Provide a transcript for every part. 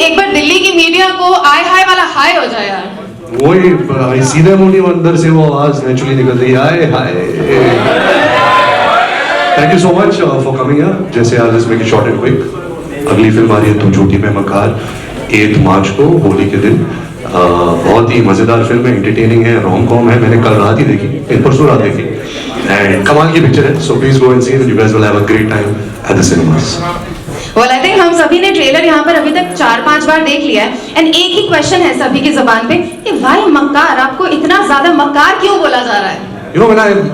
एक बार दिल्ली की मीडिया को आय हाय वाला हाय हो जाए यार। वही सीधे मुंह नहीं, अंदर से वो आवाज नेचुरली निकल रही है, आए hi. Thank you so much for coming here. जैसे आज let's make it short and quick. अगली फिल्म आ रही है तू झूठी मैं मकार 8 मार्च को, होली के दिन। बहुत ही मजेदार फिल्म है, एंटरटेनिंग है, रोम कॉम है। मैंने कल रात ही देखी, परसों रात देखी, एंड कमाल की पिक्चर है। So please go and see it, you guys will have a great time at the cinemas. Well, I think हम सभी ने ट्रेलर यहाँ पर अभी तक 4-5 बार देख लिया है, एंड एक ही क्वेश्चन है सभी की जुबान पे कि भाई मक्कार, आपको इतना ज्यादा मक्कार क्यों बोला जा रहा है?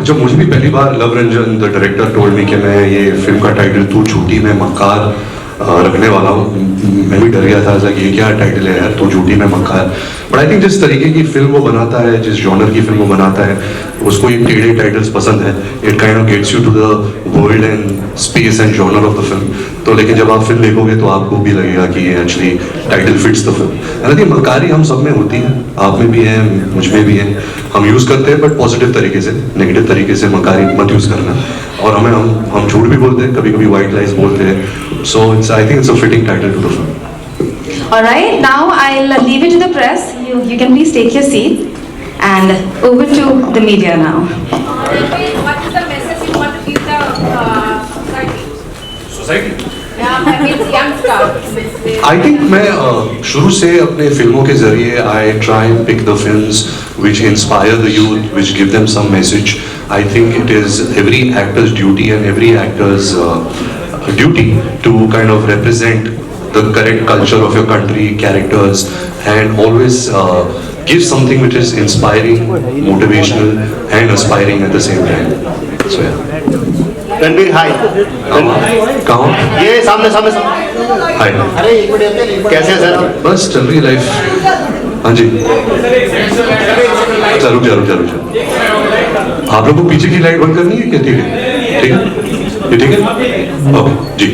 जब मुझे भी पहली बार Luv Ranjan the director told me कि मैं ये फिल्म का टाइटल तू झूठी मैं मक्कार रखने वाला हूँ, मैं भी डर गया था कि ये क्या टाइटल है यार, तू झूठी मैं मक्कार। बट आई थिंक जिस तरीके की फिल्म वो बनाता है, जिस जॉनर की फिल्म वो बनाता है, उसको ये टेढ़े टाइटल्स पसंद है। It kind of gets you to the world and space and genre of the film. तो लेकिन जब आप फिल्म देखोगे तो आपको भी लगेगा कि ये actually title fits the film. हालांकि मक्कारी हम सब में होती है, आप में भी है, मुझ में भी है। हम यूज करते हैं बट पॉजिटिव तरीके से, नेगेटिव तरीके से मक्कारी मत यूज करना। और हम झूठ भी बोलते हैं, कभी कभी वाइट लाइज बोलते हैं। So it's I think it's a fitting title to the film. Alright, now I'll leave it to the press. You can please take your seat, and over to the media now. What is the message you want to give the society? Society? Yeah, means youngsters. I think मैं शुरू से अपने फिल्मों के जरिए I try and pick the films which inspire the youth, which give them some message. I think it is every actor's duty and every actor's duty to kind of represent the correct culture of your country, characters, and always give something which is inspiring, motivational, and aspiring at the same time. So yeah. Ranbir hi. कहाँ? ये सामने सामने सामने। हाय। अरे एक minute, कैसे है sir? बस चल रही लाइफ। हाँ जी। अच्छा रुक जा। आप लोग को पीछे की लाइट बंद करनी है क्या? ठीक है, ये ठीक है। ओके जी।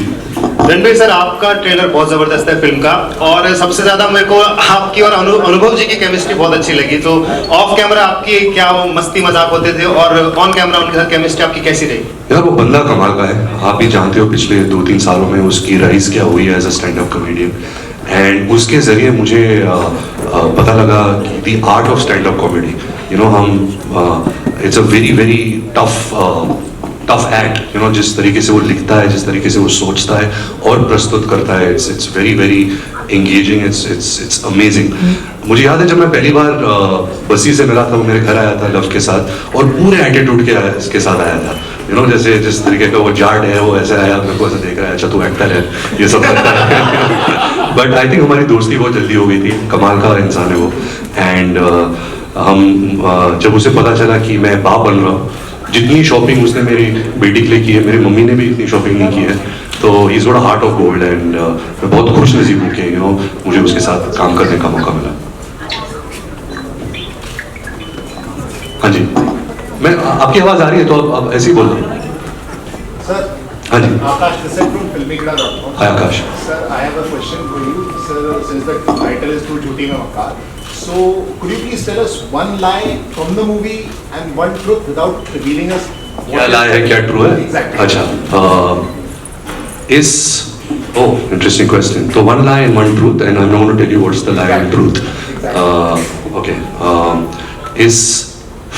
रणबीर सर, आपका ट्रेलर बहुत जबरदस्त है फिल्म का, और सबसे ज्यादा मेरे को आपकी और अनुभव जी की केमिस्ट्री बहुत अच्छी लगी। तो ऑफ कैमरा आपकी क्या वो मस्ती मजाक होते थे, और ऑन कैमरा उनके साथ केमिस्ट्री आपकी कैसी रही? यार वो बंदा कमाल का है, आप भी जानते हो पिछले 2-3 सालों में उसकी राइज क्या हुई है as a stand up comedian, and उसके जरिए मुझे पता लगा कि the art of stand up comedy, it's a very tough act. जिस तरीके से वो लिखता है, जिस तरीके से वो सोचता है और प्रस्तुत करता है, it's very engaging, it's amazing. मुझे याद है जब मैं पहली बार बसी से मिला था, वो मेरे घर आया था लव के साथ, और पूरे एटीट्यूड के साथ आया था। जैसे जिस तरीके का वो जाट है, वो ऐसे आया, मेरे को ऐसे देख रहा है, अच्छा तू एक्टर है, ये सब करता है। बट आई थिंक हमारी दोस्ती बहुत जल्दी हो गई थी, कमाल का इंसान है वो। एंड हम जब उसे पता चला कि मैं बाप बन रहा हूँ, जितनी शॉपिंग उसने मेरी बेटी के लिए की है, मेरी मम्मी ने भी इतनी शॉपिंग नहीं की है, तो he is got a heart of gold, and मैं बहुत खुश नसीब हूँ कि मुझे उसके साथ काम करने का मौका मिला। हाँ जी, मैं आपकी आवाज आ रही है तो आप ऐसे ही बोल रहे Sir, हाँ जी। Akash, this is from filmmaker.com. Hi Akash. Sir, I have a question for you. Sir, since the title is "Tu Jhuti Main Makar," so could you please tell us one lie from the movie and one truth without revealing us? क्या lie है, क्या true है? Exactly. अच्छा, interesting question. So one lie and one truth, and I'm not going to tell you what's the lie and truth. Okay. इस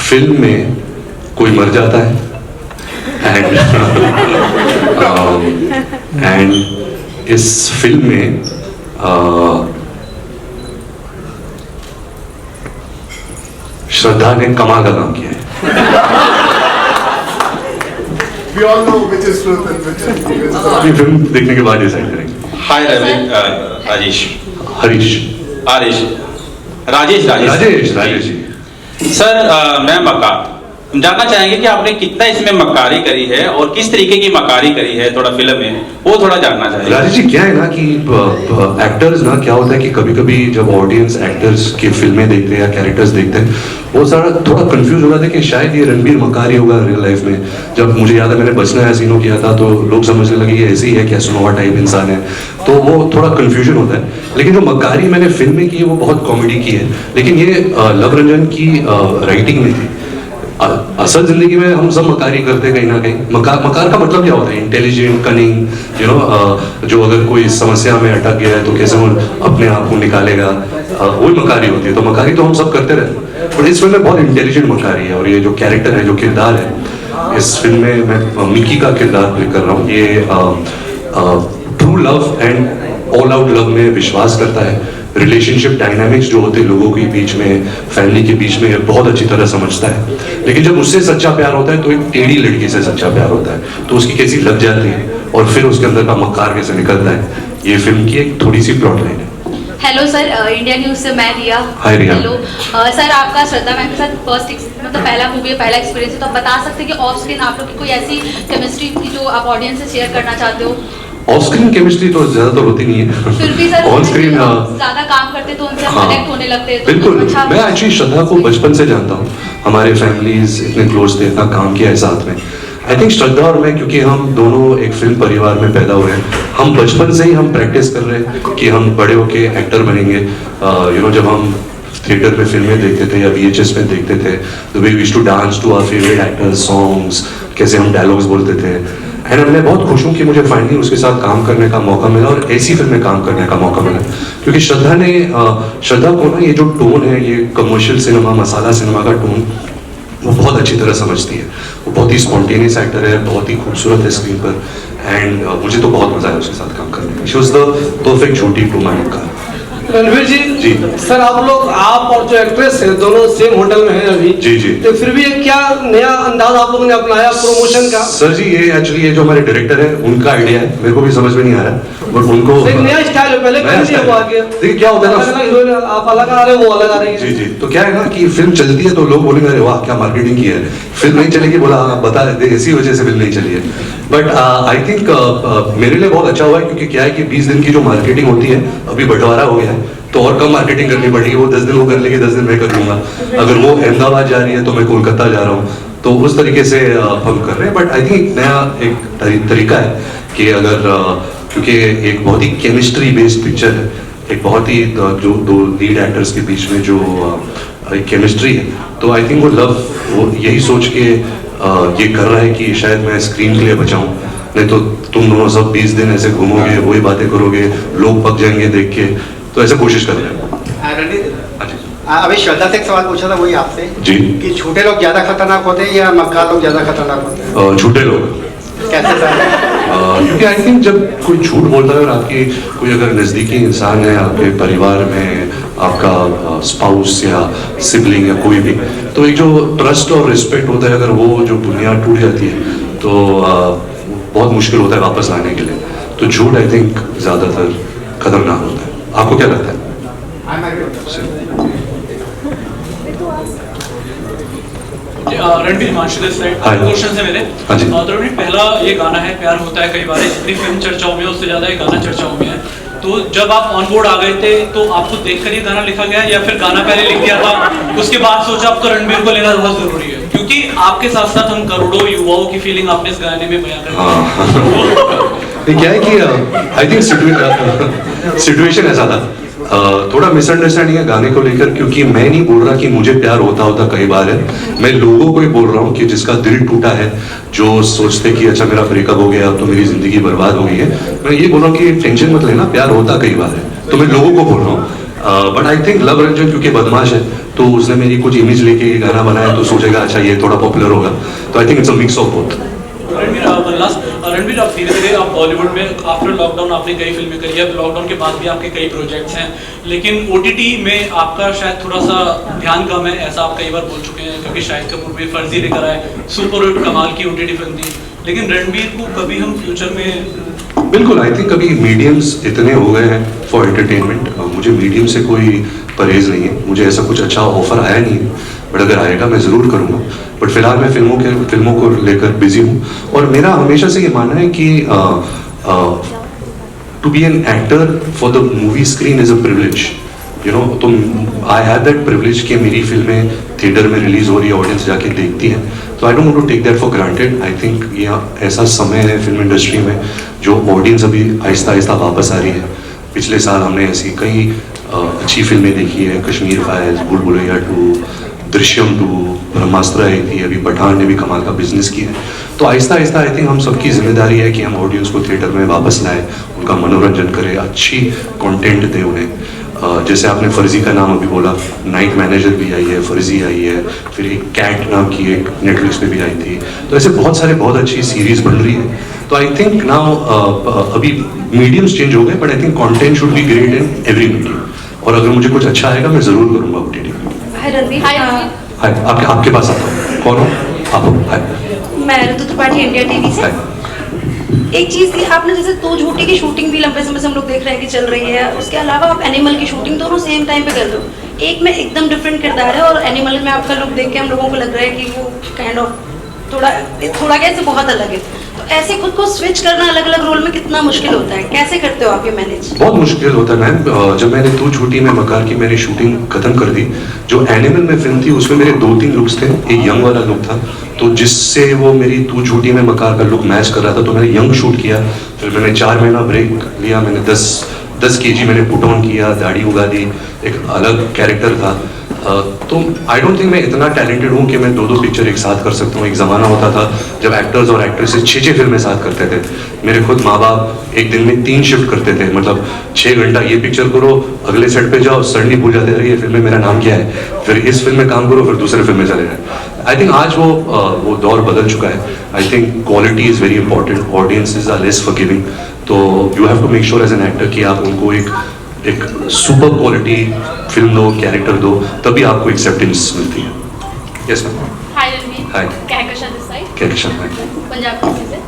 film में कोई मर जाता है, एंड इस फिल्म में श्रद्धा ने कमाल का काम किया है। We all know which is truth and which is अपनी फिल्म देखने के बाद डिसाइड करेंगे। हाय रवि, राजेश जी। सर, मैं मक्कार हम जानना चाहेंगे कि आपने कितना इसमें मक्कारी करी है और किस तरीके की मक्कारी करी है, थोड़ा फिल्म में वो थोड़ा जानना चाहेंगे। राजेश जी, क्या है ना कि एक्टर्स ना, क्या होता है कि कभी कभी जब ऑडियंस एक्टर्स की फिल्में देखते हैं या कैरेक्टर्स देखते हैं, वो सारा थोड़ा कंफ्यूज हो जाता है कि शायद ये रणबीर मक्कारी होगा रियल लाइफ में। जब मुझे याद है मैंने बचना हसीनो किया था तो लोग समझने लगे ये ऐसे ही है, क्या सुनोवा टाइप इंसान है, तो वो थोड़ा कंफ्यूजन होता है। लेकिन जो मक्कारी मैंने फिल्म में की है वो बहुत कॉमेडी की है, लेकिन ये लव रंजन की राइटिंग में थी। असल जिंदगी में हम सब मकारी करते हैं कहीं ना कहीं। मकार का मतलब क्या होता है? इंटेलिजेंट, कनिंग, यू नो, जो अगर कोई समस्या में अटक गया है तो कैसे वो अपने आप को निकालेगा, वही मकारी होती है। तो मकारी तो हम सब करते रहते हैं, बट इस फिल्म में बहुत इंटेलिजेंट मकारी है। और ये जो कैरेक्टर है, जो किरदार है इस फिल्म में, मैं मिकी का किरदार प्ले कर रहा हूँ। ये true love and all out love में विश्वास करता है। रिलेशनशिप डायनामिक्स जो होते हैं लोगों के बीच में, फैमिली के बीच में, ये बहुत अच्छी तरह समझता है। लेकिन जब उससे सच्चा प्यार होता है तो एक टेढ़ी लड़की से सच्चा प्यार होता है, तो उसकी कैसी लग जाती है और फिर उसके अंदर का मक्कार कैसे निकलता है। ये फिल्म की एक थोड़ी सी प्लॉट लाइन है। हेलो सर, इंडिया न्यूज से मैं रिया। हाय रिया। हेलो सर, आपका श्रद्धा मैम के साथ मतलब पहला मूवी है, पहला एक्सपीरियंस है, तो आप बता सकते हैं कि ऑफ स्क्रीन आप लोग की कोई ऐसी केमिस्ट्री की जो आप ऑडियंस से शेयर करना चाहते हो? ऑफ स्क्रीन केमिस्ट्री तो ज्यादातर होती नहीं है, फिर भी सर ऑन स्क्रीन ज्यादा काम करते तो उनसे हाँ, कनेक्ट होने लगते हैं, तो बिल्कुल। अच्छा मैं एक्चुअली श्रद्धा को बचपन से जानता हूँ, हमारे फैमिलीज इतने क्लोज थे, इतना काम किया है साथ में। आई थिंक श्रद्धा और मैं, क्योंकि हम दोनों एक फिल्म परिवार में पैदा हुए हैं, हम बचपन से ही हम प्रैक्टिस कर रहे हैं कि हम बड़े होके एक्टर बनेंगे। यू नो, जब हम थिएटर में फिल्में देखते थे या VHS में देखते थे, the way we used to dance to our favourite actors songs, कैसे हम डायलॉग्स बोलते थे। एंड मैं बहुत खुश हूँ कि मुझे फाइनली उसके साथ काम करने का मौका मिला और ऐसी फिल्म में काम करने का मौका मिला, क्योंकि श्रद्धा को ना ये जो टोन है, ये कमर्शियल सिनेमा, मसाला सिनेमा का टोन वो बहुत अच्छी तरह समझती है। वो बहुत ही स्पॉन्टेनियस एक्टर है, बहुत ही खूबसूरत है स्क्रीन पर। एंड मुझे तो बहुत मजा आया उसके साथ काम करने में। शी वाज द परफेक्ट छोटी टू माय मक्कार। रणवीर जी, जी सर, आप और जो एक्ट्रेस है दोनों सेम होटल में हैं अभी। जी जी। तो फिर भी एक क्या नया अंदाज आप लोगों ने अपनाया प्रमोशन का? सर जी, ये एक्चुअली ये जो हमारे डायरेक्टर है उनका आइडिया है, मेरे को भी समझ में नहीं आ रहा, बट उनको एक नया स्टाइल है, पहले नया कभी नहीं स्टाइल हुआ है। आगे। देखिए क्या होता है ना, हीरोइन आप अलग आ रहे हो, वो अलग आ रही है। जी जी, तो क्या है ना कि फिल्म चलती है तो लोग बोलेंगे अरे वाह क्या मार्केटिंग की है। फिल्म नहीं चलेगी, बोला हाँ बता देते, इसी वजह से फिल्म नहीं चली है। बट आई थिंक मेरे लिए बहुत अच्छा हुआ है, क्योंकि क्या है कि 20 दिन की जो मार्केटिंग होती है, अभी बंटवारा हो गया है तो और कम मार्केटिंग करनी पड़ेगी। वो 10 दिन वो कर लेगी, 10 दिन मैं कर लूंगा। अगर वो अहमदाबाद जा रही है तो मैं कोलकाता जा रहा हूँ, तो उस तरीके से हम कर रहे हैं। बट आई थिंक नया एक तरीका है कि अगर क्योंकि एक बहुत ही केमिस्ट्री बेस्ड पिक्चर है, एक बहुत ही जो दो लीड एक्टर्स के बीच में जो एक केमिस्ट्री है, तो आई थिंक वो लव वो यही सोच के ये कर रहा है कि शायद मैं स्क्रीन के लिए बचाऊं, नहीं तो तुम दोनों सब 20 दिन ऐसे घूमोगे, वही बातें करोगे, लोग पक जाएंगे देख के, तो ऐसे कोशिश कर रहे हैं। अभी श्रद्धा से एक सवाल पूछा था, वही आपसे जी, कि छोटे लोग ज्यादा खतरनाक होते हैं या मक्कार लोग ज्यादा खतरनाक होते हैं? छोटे लोग। कैसे सर? क्योंकि आई थिंक जब कोई झूठ बोलता है और आपकी कोई अगर नज़दीकी इंसान है आपके परिवार में, आपका स्पाउस या सिबलिंग या कोई भी, तो एक जो ट्रस्ट और रिस्पेक्ट होता है, अगर वो जो बुनियाद टूट जाती है तो बहुत मुश्किल होता है वापस लाने के लिए। तो झूठ आई थिंक ज़्यादातर खतरनाक होता है। आपको क्या लगता है? रणबीर हिमांशु दिस साइड, हाँ। क्वेश्चन है मेरे। हाँ जी। तो रणबीर, पहला ये गाना है प्यार होता है कई बार, इतनी फिल्म चर्चाओं में, उससे ज्यादा ये गाना चर्चाओं में है। तो जब आप ऑन बोर्ड आ गए थे तो आपको देखकर ये गाना लिखा गया, या फिर गाना पहले लिख दिया था उसके बाद सोचा आपको रणबीर को लेना बहुत जरूरी है? क्योंकि आपके साथ साथ हम करोड़ों युवाओं की फीलिंग आपने इस गाने में बयां कर दी। क्या है कि आई थिंक सिचुएशन ऐसा था, थोड़ा मिसअंडरस्टैंडिंग है गाने को लेकर, क्योंकि मैं नहीं बोल रहा कि मुझे प्यार होता कई बार है, मैं लोगों को ही बोल रहा हूँ कि जिसका दिल टूटा है, जो सोचते कि अच्छा मेरा ब्रेकअप हो गया अब तो मेरी जिंदगी बर्बाद हो गई है, मैं ये बोल रहा हूँ कि टेंशन मत लेना, प्यार होता कई बार है, तो मैं लोगों को बोल रहा हूँ। But I think love Ranjan क्योंकि बदमाश है तो उसने मेरी कुछ इमेज लेके ये गाना बनाया, तो सोचेगा अच्छा ये थोड़ा पॉपुलर होगा, तो I think it's a mix of both. Ranbir, आप धीरे धीरे आप बॉलीवुड में आफ्टर लॉकडाउन आपने कई फिल्में करी है, लॉकडाउन के बाद भी आपके कई प्रोजेक्ट्स हैं, लेकिन OTT में आपका शायद थोड़ा सा ध्यान कम है, ऐसा आप कई बार बोल चुके हैं, क्योंकि शाहिद कपूर भी फर्जी लेकर आए, सुपर कमाल की OTT फिल्म थी, लेकिन रणबीर को कभी हम फ्यूचर में? बिल्कुल, आई थिंक अभी मीडियम्स इतने हो गए हैं फॉर एंटरटेनमेंट, मुझे मीडियम से कोई परहेज नहीं है, मुझे ऐसा कुछ अच्छा ऑफर आया नहीं है, बट अगर आएगा मैं ज़रूर करूँगा। बट फिलहाल मैं फिल्मों को लेकर बिजी हूँ, और मेरा हमेशा से ये मानना है कि to be an actor for the movie screen is a privilege, you know. तो आई हैव दैट प्रिविलेज कि मेरी फिल्में थिएटर में रिलीज हो रही है, ऑडियंस जाके देखती है, तो I don't want to take that for granted. I think ये ऐसा समय है फिल्म इंडस्ट्री में जो ऑडियंस अभी आहिस्ता आहिस्ता वापस आ रही है। पिछले साल हमने ऐसी कई अच्छी फिल्में देखी है, कश्मीर फाइल्स, भूल भुलैया 2, दृश्यम 2, ब्रह्मास्त्र आई थी, अभी पठान ने भी कमाल का बिजनेस किया है। तो आहिस्ता आहिस्ता आई थिंक हम सबकी जिम्मेदारी है कि हम ऑडियंस को थिएटर में वापस लाएं, उनका मनोरंजन करें, अच्छी कंटेंट दें उन्हें। जैसे आपने फर्जी का नाम अभी बोला, नाइट मैनेजर भी आई है, फर्जी आई है, फिर एक कैट नाम की एक नेटफ्लिक्स पे भी आई थी। तो ऐसे बहुत सारे बहुत अच्छी सीरीज बन रही है। तो आई थिंक नाउ अभी मीडियम्स चेंज हो गए, but I think content should be great in every medium. और अगर मुझे कुछ अच्छा आएगा मैं जरूर करूँगा OTT में। हाय रणवीर। हाय हाय, आपके पास आता हूँ। कौन हो आप? हाय, मैं ऋतु त्रिपाठी, इंडिया टीवी से। हाय। एक चीज थी, आपने जैसे तो झूठी की शूटिंग भी लंबे समय से हम लोग देख रहे हैं कि चल रही है, उसके अलावा आप एनिमल की शूटिंग दोनों सेम टाइम पे कर रहे हो। एक में एकदम डिफरेंट किरदार है और एनिमल में आपका लुक देख के हम लोगों को लग रहा है कि वो काइंड ऑफ थोड़ा कैसे बहुत अलग है। तो ऐसे खुद को स्विच करना अलग अलग रोल में कितना मुश्किल होता है, कैसे करते हो आप ये मैनेज? बहुत मुश्किल होता है मैम। जब मैंने तू झूठी में मकार की मैंने शूटिंग खत्म कर दी, जो एनिमल में फिल्म थी उसमें मेरे 2-3 लुक्स थे। एक यंग वाला लुक था, तो जिससे वो मेरी तू झूठी में मकार का लुक मैच कर रहा था, तो मैंने यंग शूट किया। फिर मैंने 4 महीना ब्रेक लिया, मैंने 10 kg मैंने पुट ऑन किया, दाढ़ी उगा दी, एक अलग कैरेक्टर था। तो आई डोंट थिंक मैं इतना टैलेंटेड हूँ कि मैं 2-2 पिक्चर एक साथ कर सकता हूँ। एक ज़माना होता था जब एक्टर्स और एक्ट्रेसेस 6-6 फिल्में साथ करते थे। मेरे खुद माँ बाप एक दिन में 3 शिफ्ट करते थे, मतलब 6 घंटा ये पिक्चर करो, अगले सेट पे जाओ, सडनली भूल जाते रहे ये फिल्म में मेरा नाम क्या है, फिर इस फिल्म में काम करो, फिर दूसरे फिल्म में चले जाए। आई थिंक आज वो दौर बदल चुका है। I think quality is very important, audiences are less forgiving. तो you have to make sure as an actor कि आप उनको एक सुपर क्वालिटी फिल्म दो, कैरेक्टर दो, तभी आपको एक्सेप्टेंस मिलती है। Yes ma'am. Hi Ranveer. Hi. Kahkashan this side. Kahkashan. Punjab TV से।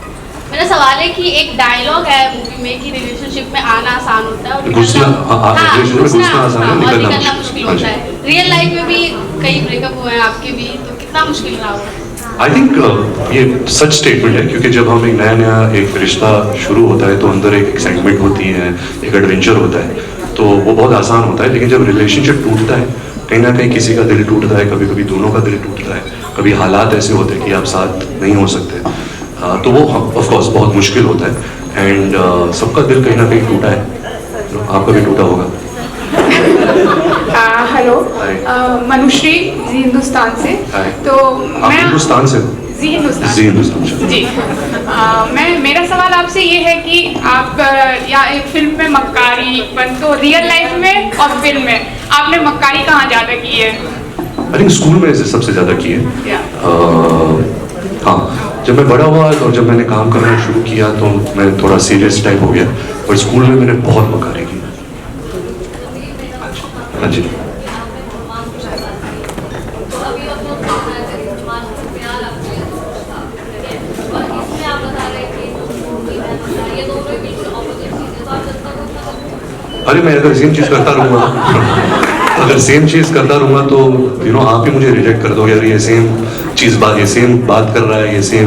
मेरा सवाल है कि एक डायलॉग है मूवी में कि रिलेशनशिप में आना आसान होता है और घुसना आसान है, और निकलना निकलना मुश्किल हाँ जी। होता है। रियल लाइफ में भी कई ब्रेकअप हुए हैं आपके भी, तो कितना मुश्किल रहा होगा? आई थिंक ये सच स्टेटमेंट है, क्योंकि जब हम एक नया एक रिश्ता शुरू होता है तो अंदर एक एक्साइटमेंट होती है, एक एडवेंचर होता है, तो वो बहुत आसान होता है। लेकिन जब रिलेशनशिप टूटता है, कहीं ना कहीं किसी का दिल टूटता है, कभी कभी दोनों का दिल टूटता है, कभी हालात ऐसे होते हैं कि आप साथ नहीं हो सकते, तो वो ऑफ कोर्स बहुत मुश्किल होता है। एंड सबका दिल कहीं ना कहीं टूटा है, तो आपका भी टूटा होगा। हेलो, हाय। मनुश्री जी हिंदुस्तान से। हाय। तो आप मैं हिंदुस्तान से? जी हिंदुस्तान। जी हिंदुस्तान। जी मेरा सवाल आपसे ये है कि आप या एक फिल्म में मक्कारी तो रियल लाइफ में और फिल्म में आपने मक्कारी कहाँ ज्यादा की है? आई थिंक स्कूल में सबसे ज़्यादा की है। हाँ, जब मैं बड़ा हुआ और जब मैंने काम करना शुरू किया तो मैं थोड़ा सीरियस टाइप हो गया, पर स्कूल में मैंने बहुत मक्कारी की। हाँ जी। अरे मैं अगर सेम चीज़ करता रहूँगा तो आप ही मुझे रिजेक्ट कर दोगे, यार ये सेम बात कर रहा है, ये सेम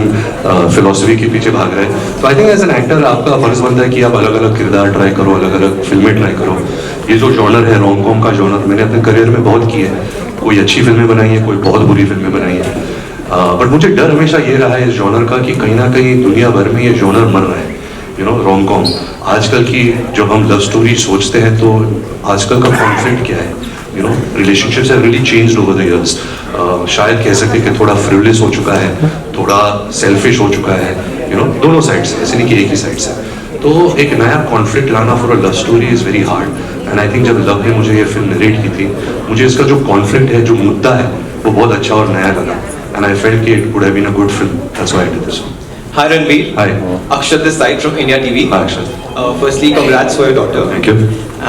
फिलॉसफी के पीछे भाग रहा है। तो I think as an actor आपका फर्ज बनता है कि आप अलग अलग किरदार ट्राई करो, अलग अलग फिल्में ट्राई करो। ये जो जॉनर है रोम कॉम का जॉनर, मैंने अपने करियर में बहुत किए हैं। कोई अच्छी फिल्में बनाई हैं, कोई बहुत बुरी फिल्में बनाई हैं, बट मुझे डर हमेशा ये रहा है इस जॉनर का कि कहीं ना कहीं दुनिया भर में ये जॉनर मर रहा है। रोम कॉम आजकल की, जब हम लव स्टोरी सोचते हैं तो आजकल का कॉन्फ्लिक्ट क्या है, relationships have really changed over the years. शायद कह सकते हैं कि थोड़ा फ्रिवलेस हो चुका है, थोड़ा सेल्फिश हो चुका है, दोनों साइड से, ऐसे नहीं कि एक ही साइड से। तो एक नया कॉन्फ्लिक्ट लाना for a love story is very hard. And I think जब लव ने मुझे ये फिल्म नरेट की थी, मुझे इसका जो कॉन्फ्लिक्ट है, जो मुद्दा है, वो बहुत अच्छा और नया लगा। एंड आई फेल्ट कि it would have been a good film, that's why I did this. Hi Ranveer. Hi. Akshat this side from India TV. Hi Akshat. Firstly, congrats for your daughter. Thank you.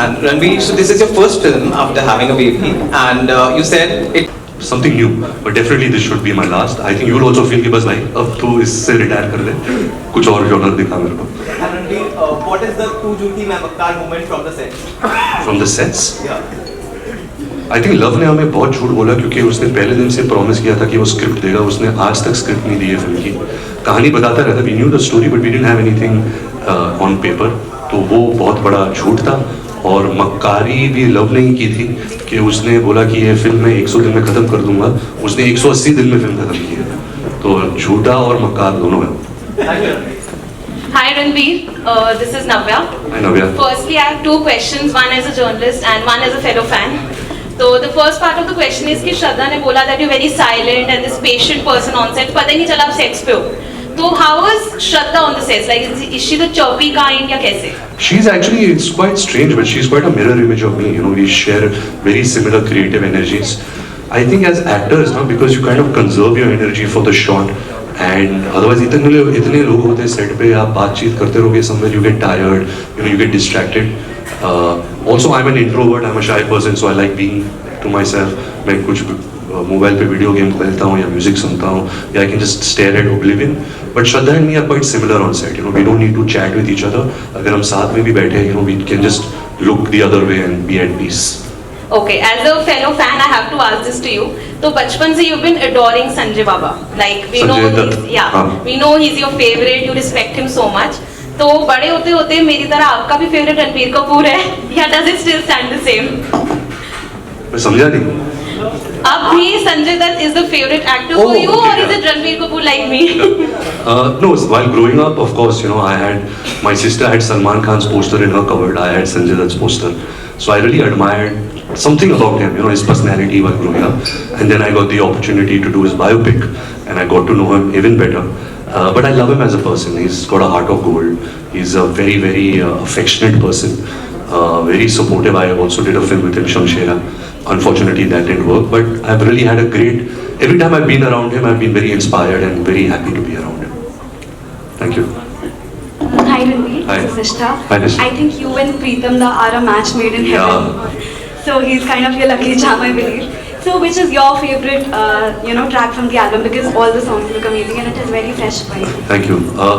And Ranveer, so this is your first film after having a baby, and you said it. Something new, but definitely this should be my last. I think you will also feel कि बस भाई अब तू इससे retire कर ले, कुछ और जॉनर दिखा मेरे को। And Ranveer, what is the Tu Jhuti Main Makkar moment from the set? From the sets? Yeah. I think love ने हमें बहुत झूठ बोला, क्योंकि उसने पहले दिन से प्रॉमिस किया था कि वो स्क्रिप्ट देगा। उसने आज तक स्क्रिप्ट नहीं दी है फिल्म की, कहानी बताता रहता। We knew the story but we didn't have anything on paper, तो वो बहुत बड़ा झूठ था। और मक्कारी भी लव ने ही की थी कि उसने बोला कि ये फिल्म मैं 100 दिन में ख़त्म कर दूंगा, उसने 180 दिन में फिल्म ख़त्म की है। तो झूठा और मक्कार दोनों है। Hi Ranveer, this is Navya. Hi Navya. Firstly, I have 2 questions, one as a journalist and one as a fellow fan. So the first part of the question is कि श्रद्धा ने बोला that you're very silent and this patient person on set, पता ही नहीं चला आप sets पे हो. तो how is Shraddha on the sets? Like is she the chirpy kind या कैसे? She's actually, it's quite strange, but she's quite a mirror image of me. You know, we share very similar creative energies. I think as actors, now because you kind of conserve your energy for the shot, and otherwise इतने लोग होते हैं set पे, आप बातचीत करते रहोगे, somewhere you get tired, you know, you get distracted. Also, I'm an introvert, I'm a shy person, so I like being to myself. मैं कुछ मोबाइल पे वीडियो गेम खेलता हूँ या म्यूजिक सुनता हूँ, या I can just stare at oblivion. But Shraddha and me are quite similar on set. You know, we don't need to chat with each other. अगर हम साथ में भी बैठे हैं, you know, we can just look the other way and be at peace. Okay, as a fellow fan, I have to ask this to you. तो बचपन से you've been adoring Sanjay Baba. Like we know we know he's your favorite. You respect him so much. तो बड़े होते होते मेरी तरह आपका भी फेवरेट रणबीर कपूर है, या does it still stand the same? मैं समझा नहीं. अब भी Sanjay Dutt is the favorite actor for you, or is it Ranbir Kapoor like me? No, while growing up, of course, you know, my sister had Salman Khan's poster in her cupboard. I had Sanjay Dutt's poster, so I really admired something about him, you know, his personality while growing up. And then I got the opportunity to do his biopic, and I got to know him even better. But I love him as a person. He's got a heart of gold. He's a very, very affectionate person. Very supportive. I also did a film with him, Shamshera. Unfortunately, that didn't work. But I've really had a great. Every time I've been around him, I've been very inspired and very happy to be around him. Thank you. Hi Ranbir, Hi. this is Nishtha. Hi, Nishtha. I think you and Preetham Da are a match made in heaven. So he's kind of your lucky charm, I believe. So which is your favorite, track from the album? Because all the songs look amazing and it is very fresh for you. Thank you.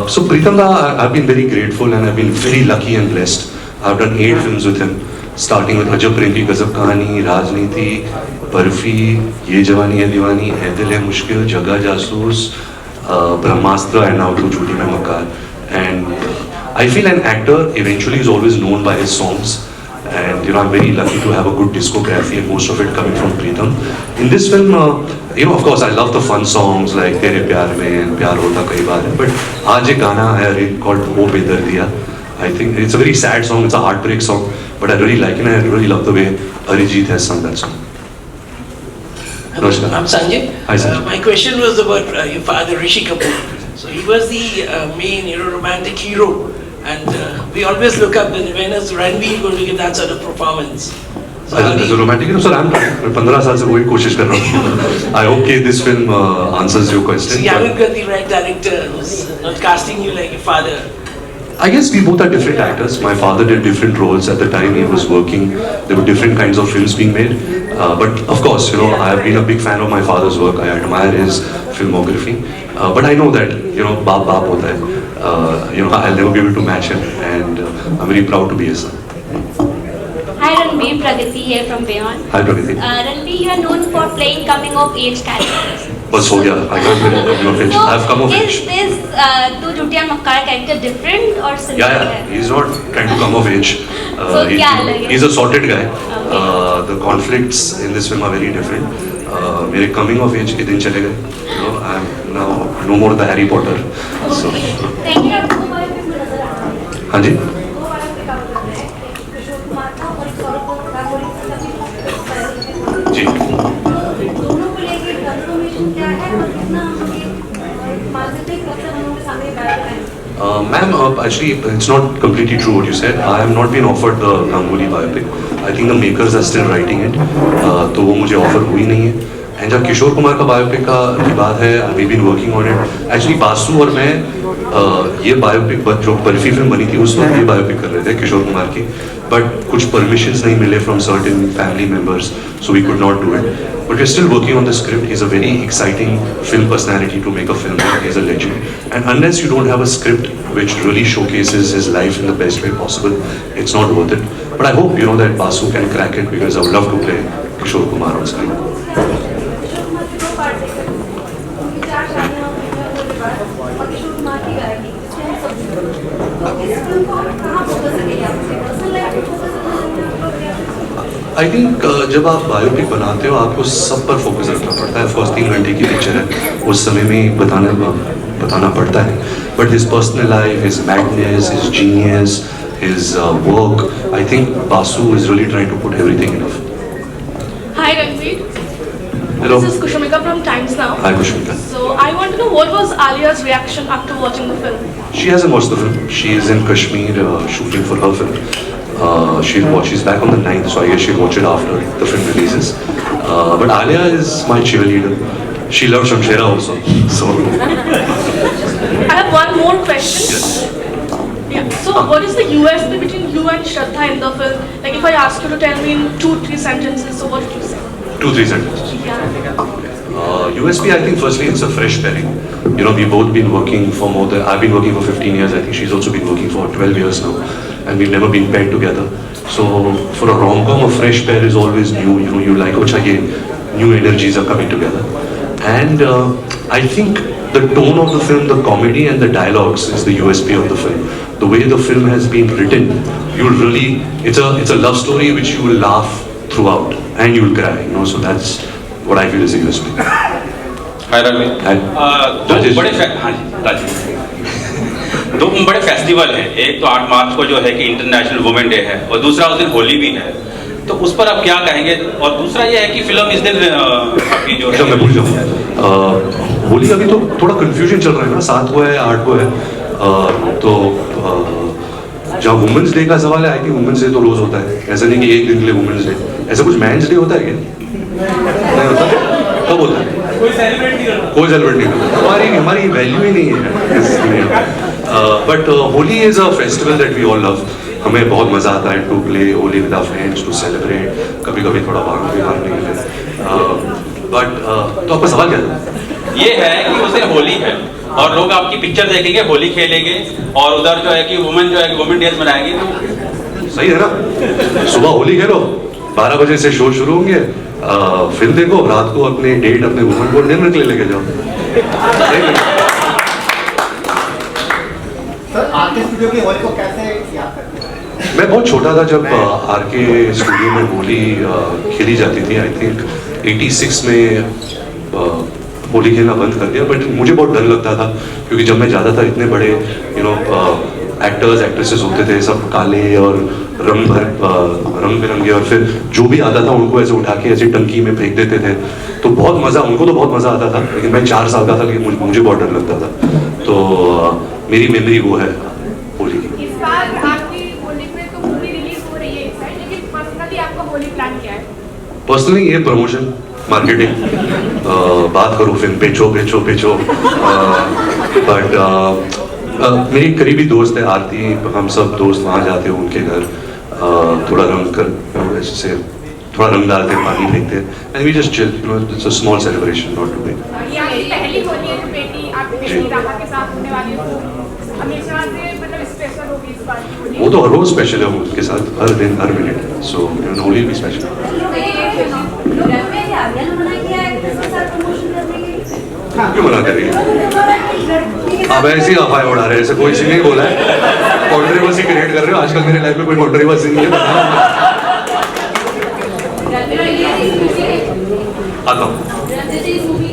So Preetham Da, I've been very grateful and I've been very lucky and blessed. I've done 8 films with him, starting with Ajab Prem Ki Gazab Kahani, Rajniti, Barfi, Ye Jawani Hai Diwani, Hai Dil Hai Mushkil, Jaga Jasoos, Brahmastra, and now Tu Jhoti Main Makar. And I feel an actor eventually is always known by his songs. And I'm very lucky to have a good discography, and most of it coming from Preetham. In this film, of course, I love the fun songs like Tere Pyar Mein and Pyar Hota Kai Baar. But aaj ek gana hai called O Bedardiya. I think it's a very sad song. It's a heartbreak song, but I really like it, and I really love the way Arijit has sung that song. I'm Sanjay. Hi, Sanjay. My question was about your father, Rishi Kapoor. So he was the main, romantic hero. And we always look up when is Ranbir going to give that sort of performance. So as a romantic, sir, I'm 15 साल से वही कोशिश कर रहा हूँ. I hope this film answers your question. So you haven't got the right director who's not casting you like your father. I guess we both are different actors. My father did different roles at the time he was working. There were different kinds of films being made. But of course, I have been a big fan of my father's work. I admire his filmography. But I know that, baap hota hai. I'll never be able to match him, and I'm very proud to be his son. Hi Ranbir, Pragati here from Beyond. Hi Pragati. Ranbir, you are known for playing coming of age characters. Bas ho gaya. I can't play coming of age. I've come of age. Is this Tu Jhoti Main Makar character different or similar? Yeah. He's not trying to come of age. So he's a sorted guy. The conflicts in this film are very different. मेरे coming of age के दिन चले गए. I'm now no more the Harry Potter. So. Thank you. हाँ जी. जी. Ma'am, actually, it's not completely true what you said. I have not been offered the Ganguly biopic. I think the makers are still writing it. तो वो मुझे offer हुई नहीं है. And जब किशोर कुमार का biopic की बात है, we've been working on it. Actually, Basu और मैं ये biopic जो बर्फी फिल्म बनी थी उस वक्त ये biopic कर रहे थे किशोर कुमार की. But कुछ permissions नहीं मिले from certain family members, so we could not do it. But we're still working on the script. He's a very exciting film personality to make a film. He's a legend. And unless you don't have a script which really showcases his life in the best way possible, it's not worth it. But I hope that Basu can crack it, because I would love to play Kishore Kumar on screen. I think जब आप biopic बनाते हो आपको सब पर focus रखना पड़ता है. Of course 3 घंटे की पिक्चर है, उस समय में बताना पड़ता है. But his personal life, his madness, his genius, his work, I think Basu is really trying to put everything enough. Hi Ranveer. Hello. This is Kushmika from Times Now. Hi, Kushmika. So I want to know what was Alia's reaction after watching the film? She hasn't watched the film. She is in Kashmir shooting for her film. She's back on the 9th, so I guess she'll watch it after the film releases. But Alia is my cheerleader. She loves Shamshera also. So. I have one more question. Yeah. So what is the USP between you and Shraddha in the film? Like if I ask you to tell me in 2-3 sentences, so what would you say? 2-3 sentences. Yeah. USP, I think firstly it's a fresh pairing. You know, we've both been working for more than, I've been working for 15 years, I think she's also been working for 12 years now. And we've never been paired together. So for a rom-com, a fresh pair is always new. You know, you like, new energies are coming together. And I think the tone of the film, the comedy and the dialogues is the USP of the film. The way the film has been written, you'll really, it's a love story which you will laugh throughout and you will cry, you know, so that's what I feel is a USP. हाय रणवीर, दो बड़े festival हैं, एक तो 8 मार्च को जो है कि international women day है और दूसरा उस दिन होली भी है, तो उस पर आप क्या कहेंगे? और दूसरा ये है कि फिल्म इस दिन आपकी जो है, मैं भूल जाऊँ, होली अभी तो थोड़ा कंफ्यूजन चल रहा है ना, 7 को है 8 को है, तो जहाँ वुमेन्स डे का सवाल है, आई थिंक वुमेन्स डे तो रोज होता है, ऐसा नहीं कि एक दिन के लिए वुमेन्स डे, ऐसा कुछ मैंस डे होता है क्या? नहीं होता? कब होता है? कोई सेलिब्रेट नहीं करता, हमारी वैल्यू ही नहीं है. But Holi is a festival that we all love. हमें बहुत मजा आता है to play Holi with our friends, to celebrate, कभी कभी थोड़ा भांग भी मारने के लिए. बट तो आपका सवाल क्या था? ये है कि उस दिन होली है और लोग आपकी पिक्चर देखेंगे, होली खेलेंगे और उधर जो है कि वुमेन जो है कि वुमेन डेज मनाएंगे, तो सही है ना? सुबह होली खेलो, 12 बजे से शो शुरू होंगे, फिल्म देखो, रात को अपने डेट अपने वुमेन को डिनर के लिए लेके जाओ. सर, आरके स्टूडियो की होली को कैसे याद करते हैं? मैं बहुत छोटा था जब आरके स्टूडियो में होली खेली जाती थी. आई थिंक 86 में होली खेलना बंद कर दिया, बट मुझे बहुत डर लगता था क्योंकि जब मैं जाता था इतने बड़े एक्टर्स एक्ट्रेसेस होते थे, सब काले और रंग बिरंगे, और फिर जो भी आता था उनको ऐसे उठा के ऐसे टंकी में फेंक देते थे, तो बहुत मज़ा, उनको तो बहुत मज़ा आता था, लेकिन मैं 4 साल का था, लेकिन मुझे बहुत डर लगता था. तो मेरी मेमोरी वो है होली की. इस बार आपकी होली में तो मूवी रिलीज हो रही है इस साइड, लेकिन पर्सनली आपका होली प्लान क्या है? पर्सनली ये प्रमोशन, मार्केटिंग, बात करो फिल्म बेचो. बट मेरी करीबी दोस्त है आरती, हम सब दोस्त वहाँ जाते हैं उनके घर, थोड़ा रंग कर ऐसे थोड़ा रंग डालते हैं, पानी फेंकते हैं, and we just chill, you know, it's a small celebration, not too big. ये आपकी पहली होली है जो बेटी आपकी बेटी राहा के साथ होने वाली है, तो हमेशा से मतलब स्पेशल होगी इस बार की होली? वो तो हर रोज स्पेशल है उनके साथ, हर दिन हर मिनट, सो होली भी स्पेशल. क्यों मना कर रही है? आप ऐसी अफवाह उड़ा रहे हैं, ऐसे कोई नहीं बोला है. कॉन्ट्रोवर्सी क्रिएट कर रहे हो, आजकल मेरे लाइफ में कोई कॉन्ट्रोवर्सी नहीं है. आता हूँ,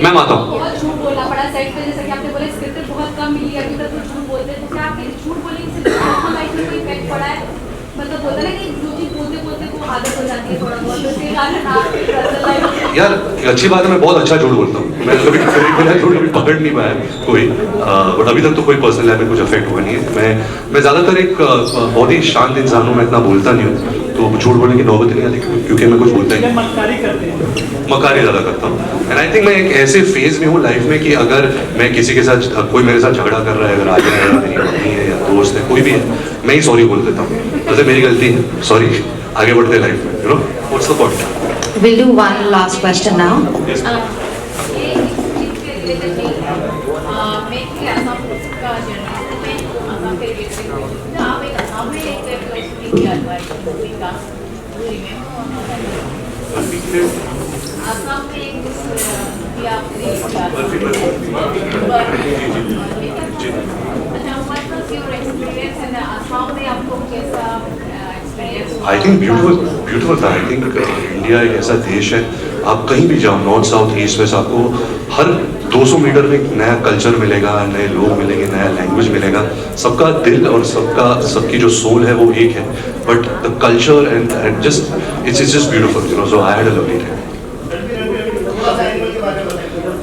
मैं आता हूँ. झूठ बोलना पड़ा सेट पे, जैसा कि आपने बोला स्क्रिप्ट बहुत कम मिली अभी तक, तो झूठ बोलते हैं, तो क्या आपके झूठ बोलने से पर्सनल लाइफ में कोई इफेक्ट पड़ा है? मतलब बोलते ना कि जो चीज बोलते वो आदत हो जाती है थोड़ा बहुत, तो इसके कारण आपके पर्सनल लाइफ. यार अच्छी बात है, मैं बहुत अच्छा झूठ बोलता हूँ, मैं कभी झूठ पकड़ नहीं पाया कोई, बट अभी तक तो कोई पर्सनल लाइफ में कुछ अफेक्ट हुआ नहीं है. मैं ज़्यादातर एक बहुत ही शांत इंसान हूँ, मैं इतना बोलता नहीं हूँ, तो झूठ बोलने की नौबत नहीं आती क्योंकि मैं कुछ बोलता ही नहीं. मक्कारी ज़्यादा करता हूँ. एंड आई थिंक मैं एक ऐसे फेज में हूँ लाइफ में कि अगर मैं किसी के साथ, कोई मेरे साथ झगड़ा कर रहा है, अगर आगे मेरी पत्नी है या दोस्त है, कोई भी है, मैं ही सॉरी बोल देता हूँ, जैसे मेरी गलती है, सॉरी, आगे बढ़ते हैं लाइफ में, you know, what's the point. We'll do one last question now. Yes. I think beautiful था. आई थिंक इंडिया एक ऐसा देश है, आप कहीं भी जाओ, नॉर्थ साउथ ईस्ट वेस्ट, आपको हर 200 मीटर में एक नया कल्चर मिलेगा, नए लोग मिलेंगे, नया लैंग्वेज मिलेगा. सबका दिल और सबकी जो सोल है वो एक है, but the culture and just it's just beautiful, you know, so I had a lovely time.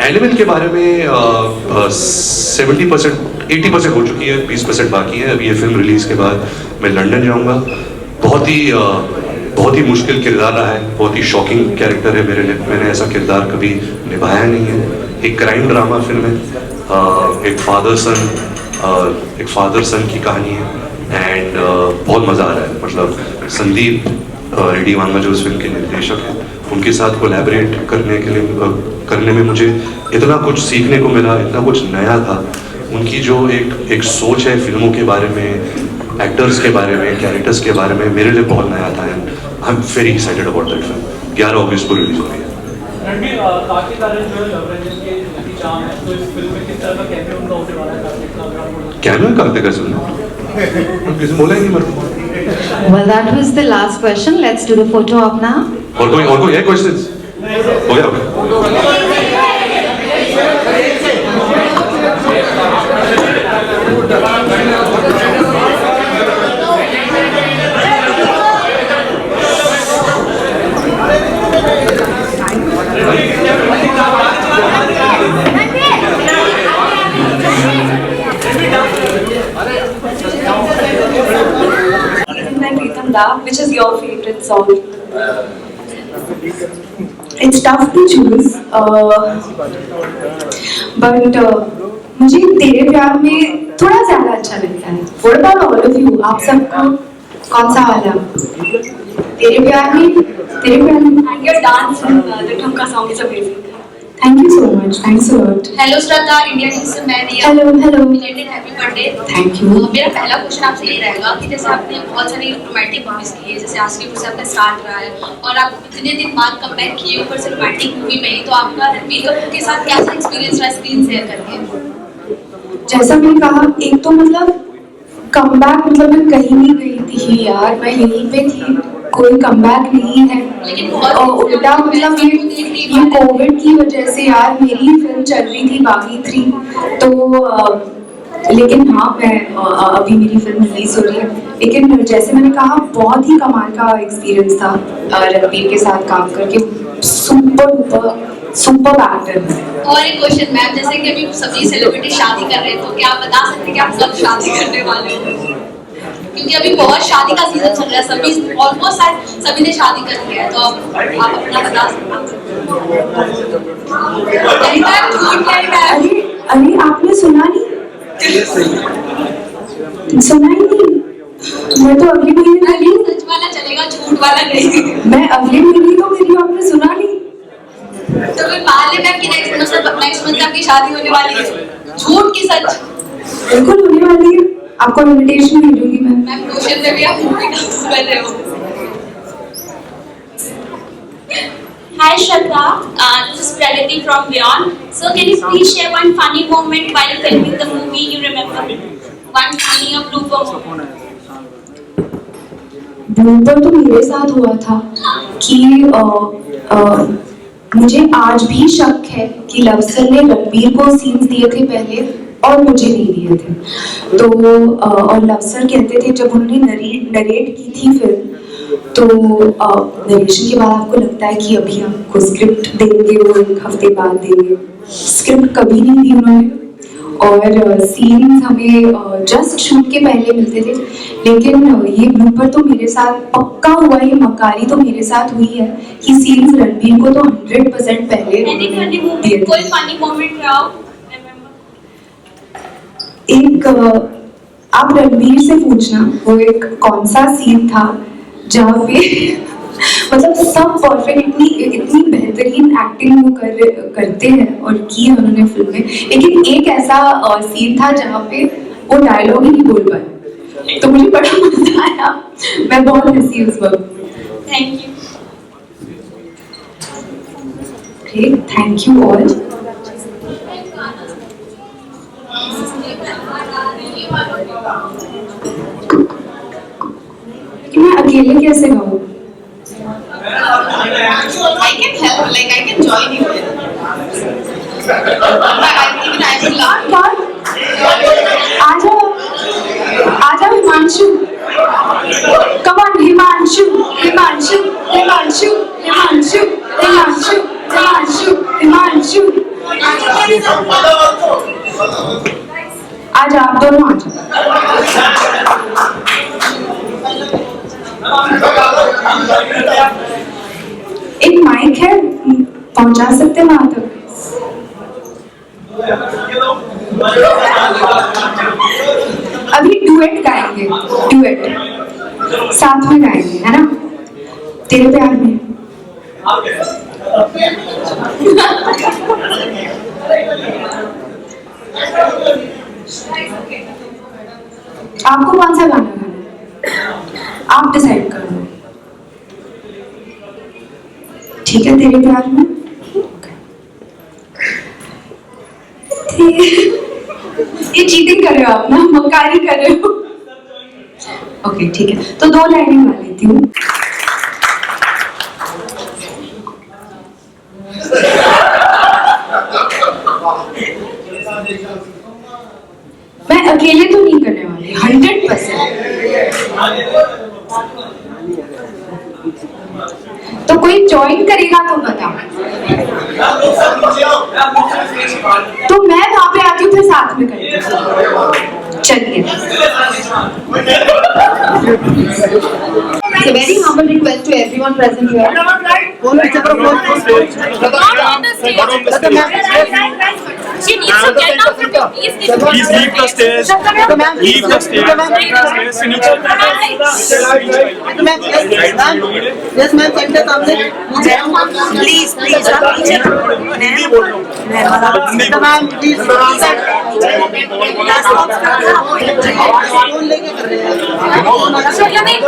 Animal के बारे में 70% 80% हो चुकी है, 20% बाकी है। अभी ये फिल्म रिलीज़ के बाद मैं लंदन जाऊंगा। बहुत ही मुश्किल किरदार रहा है, बहुत ही शॉकिंग कैरेक्टर है मेरे लिए। मैंने ऐसा किरदार कभी निभाया नहीं है। एक क्राइम ड्रामा फिल्म है, एक फादर सन की कहानी है एंड बहुत मज़ा आ रहा है। मतलब संदीप रेड्डी वांगा जो उस फिल्म के निर्देशक हैं, उनके साथ कोलैबोरेट करने में मुझे इतना कुछ सीखने को मिला, इतना कुछ नया था। उनकी जो एक सोच है फिल्मों के बारे में, एक्टर्स के बारे में, कैरेक्टर्स के बारे में, मेरे लिए बहुत नया था and I am very excited about that film. 11 अगस्त को रिलीज हो रही है। रणबीर, कार्तिक आर्यन जो है लव रेंजर के नटी चाम है, तो इस फिल्म में किस तरह का कैमियो उनका होने वाला है? कार्तिक का अगर आप कैमियो कार्तिक का सुन किसी बोला ही नहीं मतलब। Well, that was the last question. Let's do the photo op now. और कोई है क्वेश्चंस? हो गया Which is your favorite song? It's tough to choose, but मुझे तेरे प्यार में थोड़ा ज्यादा अच्छा लगता है। What about all of you? आप सबको कौन सा वाला? तेरे प्यार में and your dance in the ठुमका song is amazing. Thank you so much. Thanks a lot. Hello Shraddha, India news से मैं Riya. Hello belated happy birthday. Thank you. मेरा पहला क्वेश्चन आपसे ये रहेगा कि जैसे आपने बहुत सारी रोमांटिक मूवीज की है, जैसे आशिकी से आपका स्टार्ट रहा है और आप इतने दिन बाद कमबैक किए, ऊपर से रोमांटिक मूवी में ही, तो आपका रणबीर कपूर के साथ कैसा एक्सपीरियंस रहा स्क्रीन शेयर करके? जैसा मैंने कहा, एक तो मतलब कमबैक मतलब मैं कहीं नहीं गई थी यार, मैं यहीं पे थी, कोई कमबैक नहीं है। और उल्टा मतलब ये कोविड की वजह से यार मेरी फिल्म चल रही थी बागी 3, तो लेकिन हाँ मैं अभी मेरी फिल्म रिलीज हो रही है। लेकिन जैसे मैंने कहा, बहुत ही कमाल का एक्सपीरियंस था रणबीर के साथ काम करके। सुपर एक्टर है। और एक क्वेश्चन मैम, जैसे कि अभी सभी सेलिब्रिटी शादी कर रहे हैं, तो क्या आप बता सकते हैं कि आप कब शादी करने वाले हैं? क्योंकि अभी बहुत शादी का सीजन चल रहा है, सभी ऑलमोस्ट सभी ने शादी कर लिया है, तो आप अपना बता सकते हैं? अरे आपने सुना नहीं? सुना ही नहीं? मैं तो अगली महीने सच वाला चलेगा, झूठ वाला नहीं। मैं अगली महीने तो मेरी, आपने सुना नहीं? तो फिर माले मैम की नेक्स्ट मंथ आपकी शादी होने वाली है, झूठ की सच? बिल्कुल होने वाली है, आपको इनविटेशन भेजूंगी मैं। मैम क्वेश्चन में भी आप मूवी का कर रहे हो। Hi Shraddha, this is Pragati from Beyond. So can you please share one funny moment while filming the movie you remember? One funny or blooper moment. Blooper तो मेरे साथ हुआ था कि मुझे आज भी शक है कि लवसर ने रणबीर को सीन्स दिए थे पहले और मुझे नहीं दिए थे। तो और लवसर कहते थे, जब उन्होंने नरेट की थी फिल्म, तो नरेशन के बाद आपको लगता है कि अभी आपको स्क्रिप्ट देंगे, वो 1 हफ्ते बाद देंगे। स्क्रिप्ट कभी नहीं दी उन्होंने और सीन्स हमें जस्ट शूट के पहले मिलते थे। लेकिन ये ब्लूपर तो मेरे साथ पक्का हुआ, ये मकारी तो मेरे साथ हुई है कि सीन्स रणबीर को तो 100% पहले दिए थे। कोई फनी मोमेंट रहा हो? एक आप रणबीर से पूछना, वो एक कौन सा सीन था जहाँ पे मतलब सब परफेक्ट, इतनी बेहतरीन एक्टिंग वो करते हैं और की है उन्होंने फिल्म में। लेकिन एक ऐसा सीन था जहाँ पे वो डायलॉग ही नहीं बोल पाए, तो मुझे बड़ा मजा आया, मैं बहुत हंसी उस वक्त। Thank you. Thank you all. मैं अकेले कैसे गाऊं? I can help, like I can join you. I will love. आजा हिमांशु, come on हिमांशु, हिमांशु, हिमांशु, हिमांशु, हिमांशु, हिमांशु, हिमांशु। आज आप दोनों आ जाओ। एक माइक है, पहुंचा सकते हैं वहां तक? अभी डुएट गाएंगे, डुएट साथ में गाएंगे, है ना? तेरे प्यार में। आपको कौन सा गाना गाना है? आप डिसाइड कर लो। ठीक है, तेरे प्यार में। ये चीटिंग कर रहे हो आप ना, मक्कारी कर रहे हो। ओके ठीक है, तो 2 लाइनें गा लेती हूँ। मैं अकेले तो नहीं करने वाली, 100%। तो कोई ज्वाइन करेगा तो बता। तो मैं वहां पे आती हूँ, फिर साथ में करती हूँ। चलिए। It's a very humble request to everyone present here. She needs to get out from the Please leave the stage. Leave the stage. Yes, ma'am. Center सामने. Please, please. Ma'am, please. Last box.